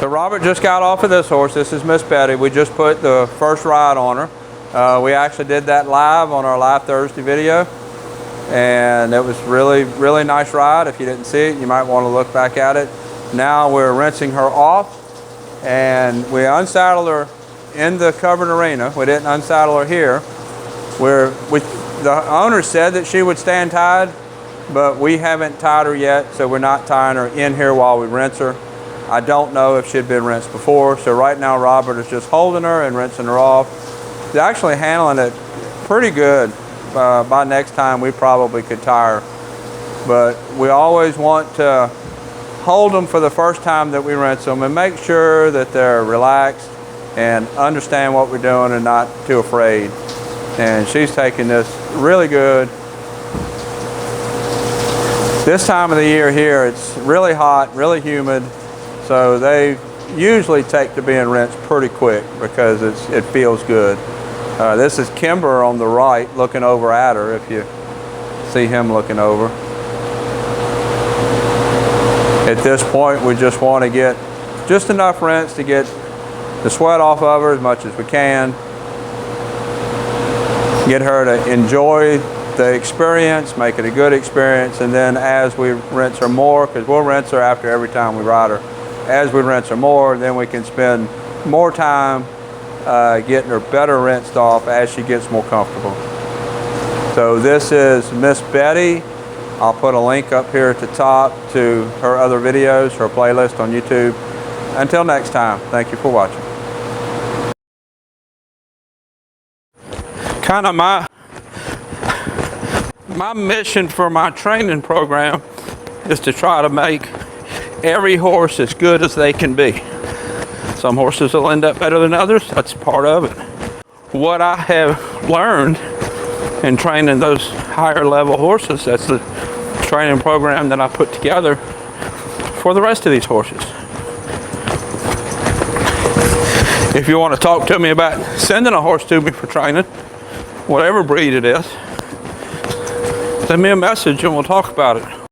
So Robert just got off of this horse. This is Miss Betty. We just put the first ride on her. We actually did that live on our Live Thursday video. And it was really nice ride. If you didn't see it, you might want to look back at it. Now we're rinsing her off, and we unsaddled her in the covered arena. We didn't unsaddle her here. The owner said that she would stand tied, but we haven't tied her yet, so we're not tying her in here while we rinse her. I don't know if she'd been rinsed before, so right now Robert is just holding her and rinsing her off. He's actually handling it pretty good. By next time we probably could tie her. But we always want to hold them for the first time that we rinse them and make sure that they're relaxed and understand what we're doing and not too afraid. And she's taking this really good. This time of the year here, it's really hot, really humid, so they usually take to being rinsed pretty quick because it feels good. This is Kimber on the right looking over at her, if you see him looking over. At this point, we just want to get just enough rinse to get the sweat off of her as much as we can. Get her to enjoy the experience, make it a good experience, and then as we rinse her more, because we'll rinse her after every time we ride her, as we rinse her more, then we can spend more time getting her better rinsed off as she gets more comfortable. So this is Miss Betty. I'll put a link up here at the top to her other videos, her playlist on YouTube. Until next time, thank you for watching. Kind of my mission for my training program is to try to make every horse as good as they can be. Some horses will end up better than others. That's part of it. What I have learned in training those higher level horses, that's the training program that I put together for the rest of these horses. If you want to talk to me about sending a horse to me for training, whatever breed it is, send me a message and we'll talk about it.